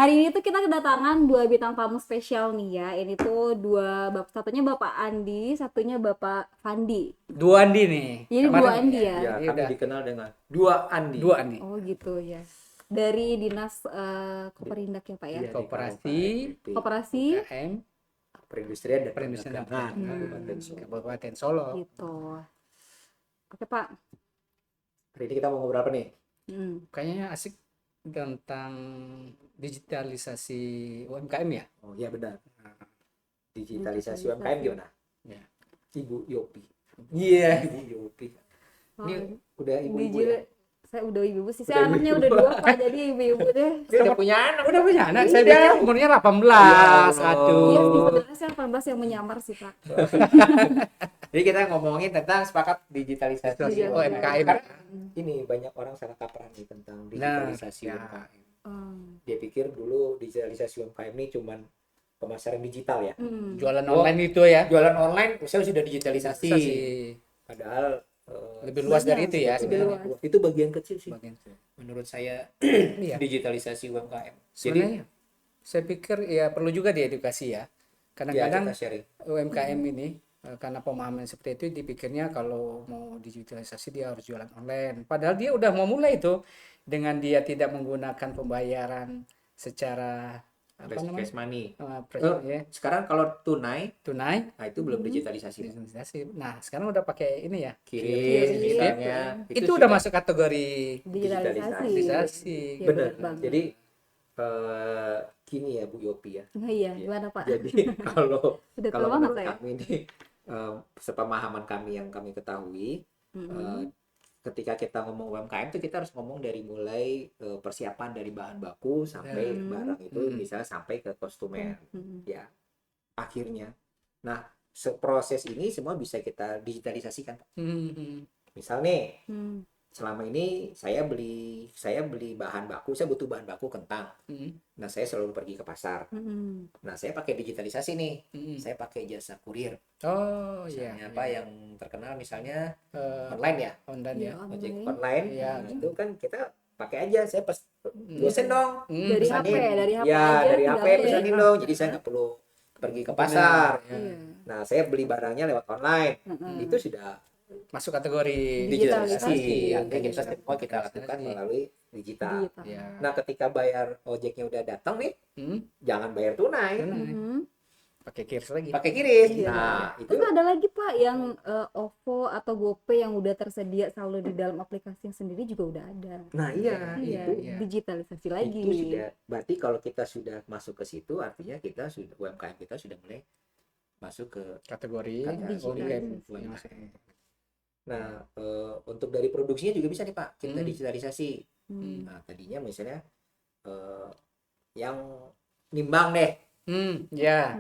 hari ini tuh kita kedatangan 2 bintang tamu spesial nih ya. Ini tuh satunya Bapak Andi, satunya Bapak Fandi. Dua Andi nih. Jadi Kemarin 2 Andi ya. Ya, Ini kami udah dikenal dengan dua Andi. dua Andi. Oh gitu ya. Dari Dinas Koperindak ya Pak ya. Iya, Koperasi, Koperasi UKM, Perindustrian dan Perindustrian dan Perdagangan Perdagangan. Kabupaten Solo. Kabupaten Solo. gitu. Oke Pak. Hari ini kita mau ngobrol apa nih? Kayaknya asik tentang digitalisasi UMKM ya. Oh iya benar. Digitalisasi UMKM gimana? Ya. Ibu Yopi. Iya. Ibu Yopi. Oh, Ini udah ibu-ibu Digil- ya? Saya udah ibu sih. Udah Saya anaknya ibu. udah 2 Pak. Jadi ibu deh. Dia udah punya anak. Udah punya anak. Saya Iya. pikir umurnya 18. Ya Allah. Aduh. Iya sih sebenarnya saya 18 yang menyamar sih Pak. Jadi kita ngomongin tentang sepakat digitalisasi Iya. UMKM. Karena ini banyak orang salah kaprah nih tentang digitalisasi ya. UMKM. Hmm. Dia pikir dulu digitalisasi UMKM ini cuman pemasaran digital ya. Jualan online itu ya. Jualan online saya sudah digitalisasi. Padahal Lebih luas dari itu ya. Lebih sebenarnya. luas. itu bagian kecil sih Bagian itu. menurut saya Iya. digitalisasi UMKM. Sebenarnya saya pikir ya perlu juga diedukasi ya. Jadi Kadang-kadang kita sharing. UMKM ini karena pemahaman seperti itu dipikirnya kalau mau digitalisasi dia harus jualan online. Padahal dia udah mau mulai itu dengan dia tidak menggunakan pembayaran secara apa namanya? Cash money. Ya, Sekarang kalau tunai, tunai nah itu belum digitalisasi. digitalisasi. Nah, sekarang udah pakai ini ya. Kirim Kirim. misalnya. Itu udah masuk kategori Digitalisasi. digitalisasi. Iya, Benar. banget. Jadi gini ya Bu Yopi ya. Nah, iya, gimana Pak? Jadi kalau Udah kalau tahu banget menurut saya. kami ini sepemahaman kami yang kami ketahui, ketika kita ngomong UMKM itu kita harus ngomong dari mulai persiapan dari bahan baku sampai barang itu misalnya sampai ke konsumen ya akhirnya. Nah proses ini semua bisa kita digitalisasikan. Misal nih selama ini saya beli bahan baku, saya butuh bahan baku kentang. Nah saya selalu pergi ke pasar. Nah saya pakai digitalisasi nih, saya pakai jasa kurir. Oh iya. Misalnya apa yang terkenal misalnya online ya, Online ya. ojek online. Iya. Nah, itu kan kita pakai aja, saya dosen dong. Dari HP, pesanin. dari HP Ya aja dari tinggal HP beli. pesanin dong, jadi saya nggak perlu pergi ke pasar. Iya. Nah saya beli barangnya lewat online, itu sudah Masuk kategori digitalisasi. Digitalisasi. Artinya kita semua kita lakukan melalui digital. Digital. Ya. Nah ketika bayar ojeknya udah datang nih, jangan bayar tunai, Pakai kirs lagi. pakai kiris. Iya. Nah itu Terus ada lagi Pak yang OVO atau GoPay yang udah tersedia selalu di dalam aplikasi yang sendiri juga udah ada. nah iya Iya, itu digitalisasi lagi. itu sudah berarti kalau kita sudah masuk ke situ artinya kita sudah UMKM kita sudah mulai masuk ke Kategori Digitalisasi. UMKM. nah untuk dari produksinya juga bisa nih Pak kita digitalisasi. Hmm. Nah tadinya misalnya yang nimbang deh Ya.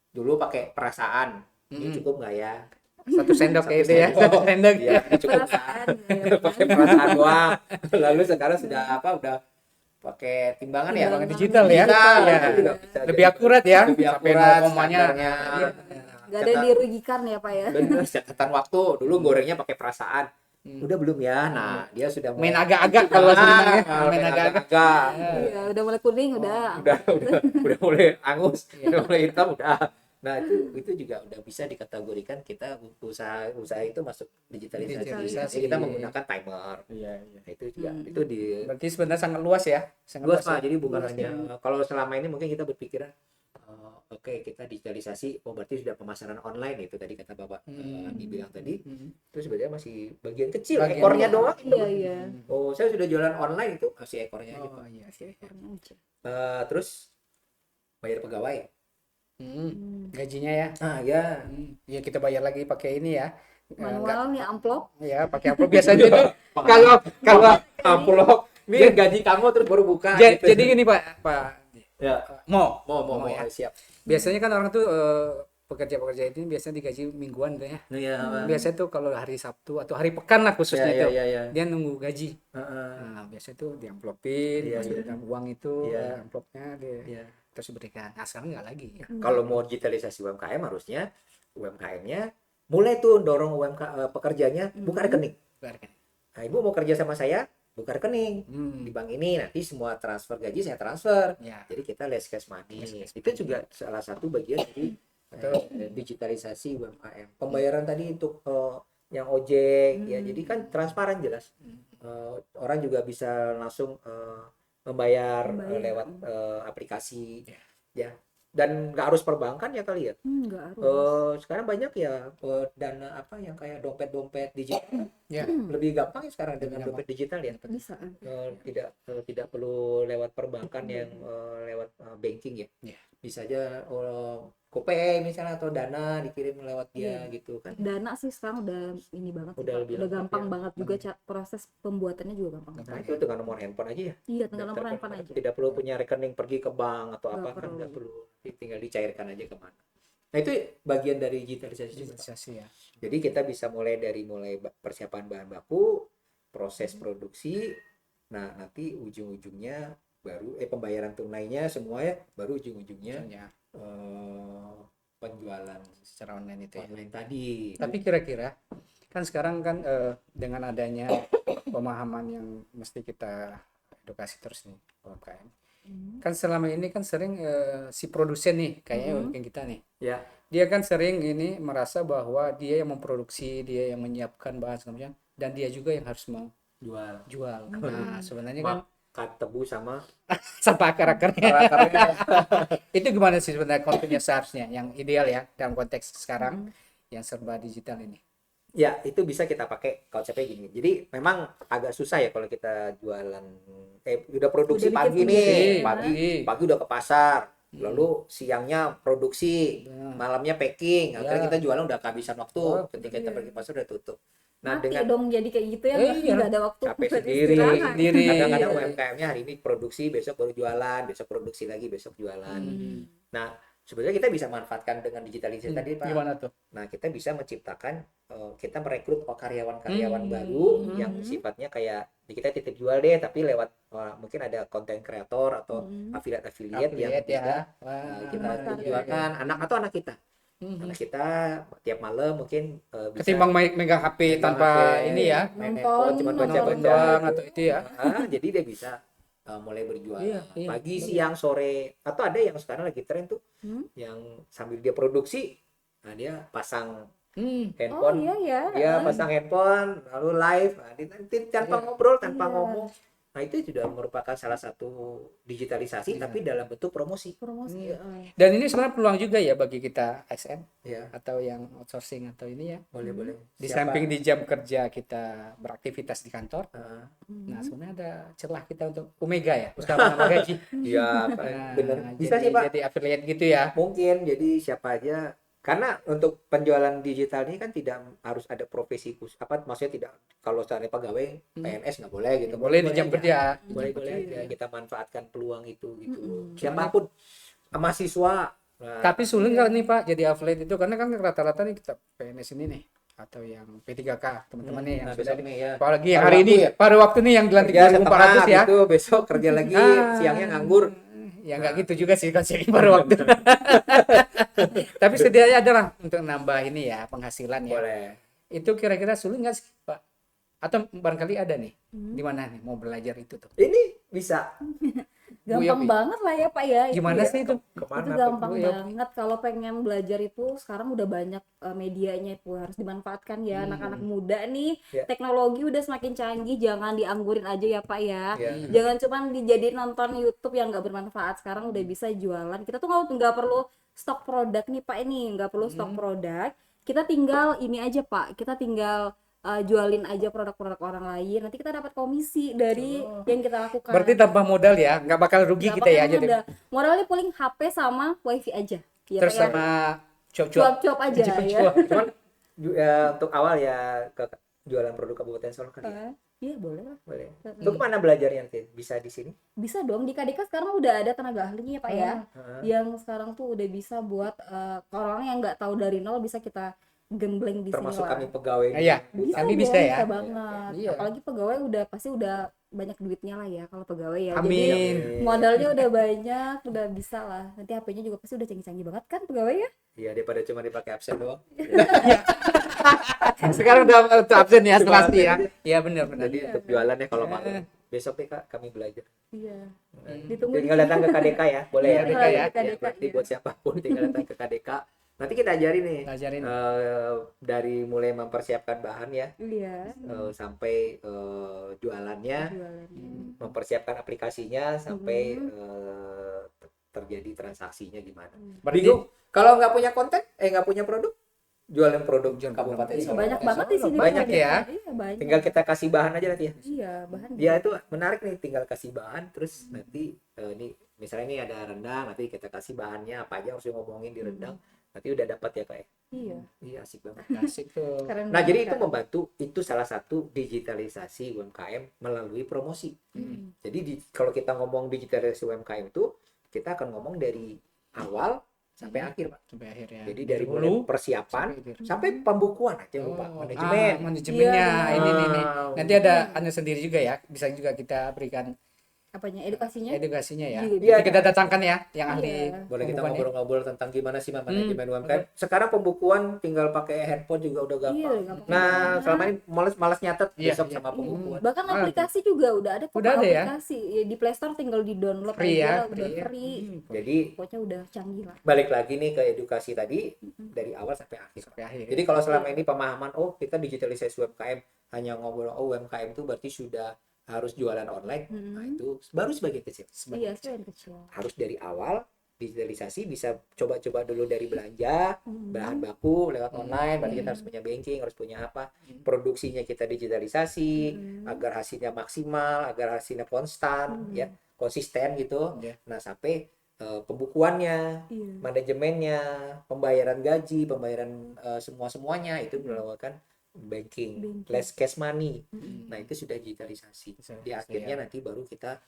dulu pakai perasaan ini cukup nggak ya? Satu sendok kayak itu ya. sendok. Satu sendok. Iya ini cukup nggak? Perasaan ya. Pakai perasaan doang. Lalu sekarang sudah udah pakai timbangan ya? Timbangan digital ya. Digital, Ya. itu juga bisa. Lebih akurat ya. Lebih Sampai akurat, 0,-nya. standarnya. Gak ada yang dirugikan ya Pak ya. Bener, catatan waktu dulu gorengnya pakai perasaan. Udah belum ya? Nah, dia sudah Main agak-agak kalau sebenarnya. main Main agak-agak. agak-agak. Iya, udah mulai kuning udah. Udah mulai angus, udah mulai hitam udah. Nah, itu juga udah bisa dikategorikan kita usaha itu masuk digitalisasi. Digitalisasi. Jadi kita menggunakan timer. Iya. Nah, itu juga itu di Berarti sebenarnya sangat luas ya. Sangat luas Pak. ya. Jadi bukan Luas, hanya kalau selama ini mungkin kita berpikiran oke, kita digitalisasi, oh berarti sudah pemasaran online itu tadi kata Bapak Andi bilang tadi. Itu sebenarnya masih bagian kecil, Bagian- ekornya doang. Iya, iya. Oh, saya sudah jualan online itu masih ekornya gitu. Oh iya sih. Terus bayar pegawai. Gajinya ya. Ah ya, Ya kita bayar lagi pakai ini ya. Manual nih amplop. Ya pakai apa biasanya itu kalau amplop. Ini gaji kamu terus baru buka. gitu. jadi gini Pak ya, mau mau ya. siap. Biasanya kan orang tuh pekerja-pekerja ini biasanya digaji mingguan tuh ya. Iya. Biasanya tuh kalau hari Sabtu atau hari pekan lah khususnya itu Iya. dia nunggu gaji. Heeh. Nah, biasanya tuh diamplopin, Iya, masukin uang itu, Iya. amplopnya dia Iya. terus diberikan. Nah, sekarang nggak lagi. Ya. Kalau mau digitalisasi UMKM harusnya UMKM-nya mulai tuh dorong pekerjanya buka rekening. Biarkan. Nah, Ibu mau kerja sama saya, buka rekening Hmm. di bank ini, nanti semua transfer gaji saya transfer. Ya. Jadi kita less cash money. Less cash Itu juga salah satu bagian dari digitalisasi UMKM. Pembayaran tadi untuk yang ojek ya, jadi kan transparan jelas. Orang juga bisa langsung membayar lewat aplikasi ya. Dan nggak harus perbankan ya kali ya. Nggak harus. Sekarang banyak ya dana apa yang kayak dompet-dompet digital. Ya. Lebih gampang ya sekarang Lebih dengan gampang. dompet digital ya. Bisa. Tidak perlu lewat perbankan yang lewat banking ya. Iya. Bisa aja GoPay misalnya atau Dana dikirim lewat dia Iya. gitu kan. Dana sih sekarang udah ini banget sih, Udah Pak. lebih Udah lengkap gampang ya. banget juga proses pembuatannya juga gampang. Nah, itu dengan nomor handphone aja ya. Iya, tinggal nomor Daftar handphone aja. Tidak perlu punya rekening pergi ke bank atau Nggak apa kan, perlu. nggak perlu. Tinggal dicairkan aja kemana. Nah itu bagian dari digitalisasi juga. Digitalisasi ya. Jadi kita bisa mulai persiapan bahan baku, proses produksi, nah nanti ujung-ujungnya baru pembayaran tunainya semuanya, baru ujung-ujungnya Misalnya penjualan secara online itu ya. online tadi. Tapi kira-kira kan sekarang kan dengan adanya pemahaman yang mesti kita edukasi terus nih UMKM. Kan selama ini kan sering si produsen nih kayaknya mungkin kita nih. Ya, Dia kan sering ini merasa bahwa dia yang memproduksi, dia yang menyiapkan bahan segala macam, dan dia juga yang harus jual. menjual. Nah, sebenarnya kan Makan tebu sama sampai akar-akarnya. akar-akarnya. Itu gimana sih sebenarnya kontennya seharusnya yang ideal ya dalam konteks sekarang yang serba digital ini? Ya, itu bisa kita pakai konsepnya gini. Jadi memang agak susah ya kalau kita jualan udah produksi Udah bikin pagi sendiri, nih, ya. pagi udah ke pasar. Lalu siangnya produksi, malamnya packing. Akhirnya Ya. kita jualan udah kehabisan waktu. Oh, Ketika kita pergi pasar udah tutup. Nah, Mati dengan dong jadi kayak gitu ya, Iya. nggak ada waktu capek buat sendiri. istirahat. Sendiri. kadang-kadang UMKM-nya hari ini produksi, besok baru jualan, besok produksi lagi, besok jualan. Nah, sebenarnya kita bisa manfaatkan dengan digitalisasi tadi, Pak. Gimana tuh? Nah, kita bisa menciptakan, kita merekrut karyawan-karyawan baru yang sifatnya kayak kita titip jual deh, tapi lewat mungkin ada konten kreator atau afiliat-afiliat yang Affiliate ya. bisa Wah, kita Memasarkan. jualkan anak kita. Anak kita tiap malam mungkin bisa Ketimbang megang HP megang tanpa HP, ini ya, main Nonton, handphone, cuma nonton baca-baca doang gitu. atau itu ya. Jadi dia bisa mulai berjualan Iya, iya. pagi, siang, sore, atau ada yang sekarang lagi tren tuh yang sambil dia produksi, nah dia pasang Hmm. Oh handphone, iya ya. dia pasang handphone lalu live, nah, nanti tanpa ngobrol, tanpa Iya. ngomong. Nah itu sudah merupakan salah satu digitalisasi tapi dalam bentuk promosi. Promosi. Dan ini sebenarnya peluang juga ya bagi kita ASN Ya, atau yang outsourcing atau ini ya. boleh. Di Siapa? samping di jam kerja kita beraktivitas di kantor, Ah, nah sebenarnya ada celah kita untuk Omega ya, usaha menambah gaji. Iya, Nah, bener. Bisa jadi, sih Pak. jadi affiliate gitu ya. Mungkin jadi siapa aja, karena untuk penjualan digital ini kan tidak harus ada profesi khusus, apa maksudnya tidak, kalau seandainya pegawai PNS nggak boleh gitu, Boleh di jam aja. kerja. boleh aja kita manfaatkan peluang itu gitu. Siapapun mahasiswa, nah, Tapi sulit nggak nih Pak jadi affiliate itu, karena kan rata-rata nih kita PNS ini nih atau yang P3K teman-teman nih yang nah, sudah besok nih ya apalagi yang Paruh hari waktu ini ya? pada waktu nih yang dilantik kerja setengah 2400 ya. gitu, besok kerja lagi, Ah. siangnya nganggur. Ya nggak gitu juga sih konsepnya pada waktu. Tapi setidaknya adalah untuk nambah ini ya penghasilan ya. Boleh. Itu kira-kira sulit nggak sih Pak? Atau barangkali ada nih di mana nih mau belajar itu tuh? Ini bisa Gampang Yopi. banget lah ya Pak ya. Gimana Iya. sih itu? kemana Itu tuh? gampang Bu Yopi? banget kalau pengen belajar itu sekarang udah banyak medianya itu harus dimanfaatkan ya anak-anak muda nih. Ya. Teknologi udah semakin canggih, jangan dianggurin aja ya Pak ya. Ya. Jangan cuman dijadiin nonton YouTube yang nggak bermanfaat. Sekarang udah bisa jualan. Kita tuh nggak perlu stok produk nih Pak, ini nggak perlu stok produk. Kita tinggal ini aja Pak. Kita tinggal jualin aja produk-produk orang lain. Nanti kita dapat komisi dari yang kita lakukan. Berarti tanpa modal ya, nggak bakal rugi Nggak kita ya pakai jadi. modal. Modalnya paling HP sama wifi aja. Ya, Terus Pak, ya. sama cuap-cuap. cuap-cuap aja ya. Cuman untuk awal ya ke jualan produk Kabupaten Solo kali ya. Iya boleh lah. Boleh. Untuk mana belajarnya nanti? Bisa di sini? Bisa dong, di KDK sekarang udah ada tenaga ahlinya Pak ya. Heeh. Yang sekarang tuh udah bisa buat orang yang nggak tahu dari nol bisa kita gembleng di Termasuk sini lah. kami pegawai. Iya, kami bisa dong, ya. Bisa banget. Iya. Apalagi pegawai pasti udah banyak duitnya lah ya kalau pegawai ya. Amin. Jadi modalnya udah banyak, udah bisa lah. Nanti HP-nya juga pasti udah canggih-canggih banget kan pegawai ya? Iya, daripada cuma dipakai absen doang. Sekarang udah absen ya setelah Absen. ya. Iya benar benar. Jadi untuk jualannya kalau malu. Besok nih Kak, kami belajar. Iya. Hmm. Ditunggu di Tinggal sini. datang ke KDK ya, boleh Iya, ya KDK KDK ya. KDK, Ya, berarti iya. buat siapapun tinggal datang ke KDK. Nanti kita ajarin nih Ajarin. dari mulai mempersiapkan bahan ya, Iya. sampai jualannya, Jualannya. mempersiapkan aplikasinya sampai terjadi transaksinya gimana. Berarti Bingung kalau nggak punya konten, nggak punya produk, jualan produk Jualan Kabupaten produk. Solo. Banyak banget di sini. Banyak Pak. ya. Iya, banyak. Tinggal kita kasih bahan aja nanti ya. Iya, bahan. Ya itu menarik nih, tinggal kasih bahan terus nanti ini misalnya ini ada rendang, nanti kita kasih bahannya apa aja harus ngomongin di rendang, nanti udah dapat ya kayak. Iya. Iya asik banget. asik tuh. Keren Nah banget, jadi itu Kak. membantu, itu salah satu digitalisasi UMKM melalui promosi. Jadi kalau kita ngomong digitalisasi UMKM itu kita akan ngomong dari awal sampai akhir Pak. Sampai akhirnya. Jadi dari mulai persiapan sampai pembukuan aja lupa manajemen. Manajemennya Iya, ini nih. Wow. Nanti ada anu sendiri juga ya. Bisa juga kita berikan Apanya? Edukasinya? edukasinya ya. Iya. Nanti kita datangkan ya yang ahli. Iya. Boleh kita pembukuan ya. ngobrol-ngobrol tentang gimana sih manajemen UMKM. Sekarang pembukuan tinggal pakai handphone juga udah Iya, gampang. gampang. Nah, selama ini males nyatet Iya, besok iya. sama pembukuan. Bahkan aplikasi juga udah ada kok. Udah ada ya? Aplikasi ya, di Play Store tinggal di-download Free aja, ya, udah free ya. free. Jadi Pokoknya udah canggih lah. balik lagi nih ke edukasi tadi dari awal sampai akhir. Sampai akhir. Jadi kalau selama ini pemahaman kita digitalisasi UMKM hanya ngobrol UMKM itu berarti sudah harus jualan online. Nah, itu baru sebagian kecil. Iya, sebagian kecil. Harus dari awal digitalisasi bisa coba-coba dulu dari belanja bahan baku lewat online, berarti kita harus punya banking, harus punya apa, produksinya kita digitalisasi agar hasilnya maksimal, agar hasilnya konstan ya, konsisten gitu. Iya. Nah sampai pembukuannya, Iya. manajemennya, pembayaran gaji, pembayaran semuanya itu melakukan banking, less cash money. Nah itu sudah digitalisasi. Di akhirnya nanti baru kita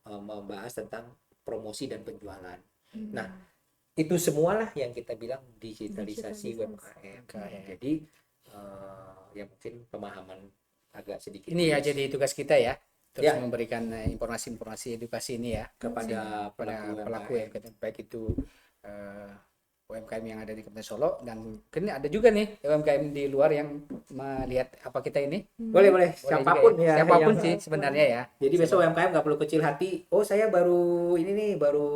membahas tentang promosi dan penjualan. Nah itu semualah yang kita bilang digitalisasi UMKM. Jadi ya mungkin pemahaman agak sedikit Ini ya jadi tugas kita ya. Terus Ya. memberikan informasi-informasi edukasi ini ya kepada pada pelaku UMKM. ya, baik itu UMKM yang ada di Kabupaten Solo dan mungkin ada juga nih UMKM di luar yang melihat apa kita ini. Boleh Boleh siapapun juga ya. Siapapun yang- sih sebenarnya ya. Jadi besok UMKM nggak perlu kecil hati. Oh saya baru ini nih baru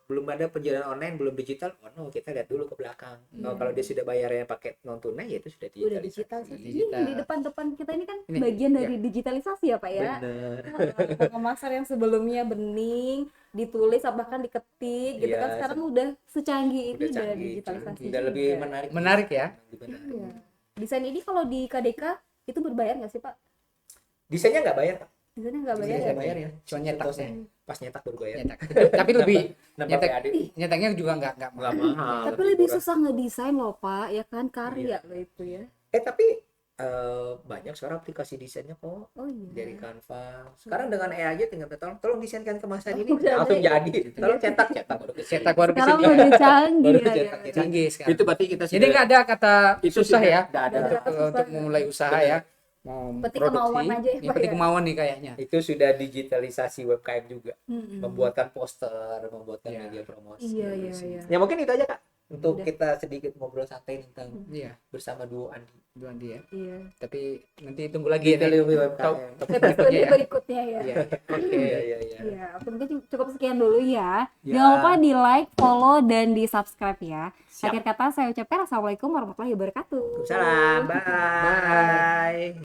belum ada penjualan online, belum digital. Oh no, kita lihat dulu ke belakang. Oh, kalau dia sudah bayarnya pakai non tunai ya itu sudah Udah digitalisasi. digital. Digital. Ini di depan-depan kita ini kan Ini, bagian dari digitalisasi ya Pak ya. Bener. Pengemasar yang sebelumnya bening, ditulis bahkan diketik gitu Iya, kan sekarang udah secanggih ini Udah udah canggih, digitalisasi. udah lebih juga. menarik. Menarik ya. Lebih menarik. Iya. Desain ini kalau di KDK itu berbayar nggak sih Pak? Desainnya nggak bayar Pak. Desainnya nggak bayar Desainnya ya? bayar ya. Cuma nyetaknya. Pas nyetak baru bayar. Nyetak. Tapi lebih Nambah nyetak, PAD. nyetaknya juga nggak Nggak mahal. mahal. Tapi lebih susah ngedesain loh Pak, ya kan karya loh itu ya. Tapi banyak sekarang aplikasi desainnya kok. Oh iya. Dari Canva. Sekarang dengan AI aja tinggal tolong desainkan kemasan ini Udah langsung ada. jadi. Tolong cetak baru ke sini. Cetak baru ke Sekarang sini. udah canggih Baru ya. cetak ya. ya. Canggih sekarang. Itu berarti kita Jadi nggak ada kata Itu susah sudah ya nggak ada. untuk memulai usaha ya. Mau Penting produksi, kemauan aja ya, yang Pak, penting ya. kemauan nih kayaknya. itu sudah digitalisasi UMKM juga. Membuatkan poster, membuatkan Iya. media promosi. Iya iya iya. Ya mungkin itu aja Kak. Untuk Udah. kita sedikit ngobrol santai tentang Iya, bersama duo Andi. itu Andi ya. Iya. Tapi nanti tunggu lagi Kita nih. lebih UMKM. Topik Episode berikutnya ya. berikutnya ya. Iya. Oke. Iya iya iya. Iya, mungkin cukup sekian dulu ya. Ya. Jangan lupa di like, follow, dan di subscribe ya. Siap. Akhir kata saya ucapkan assalamualaikum warahmatullahi wabarakatuh. Salam. Bye.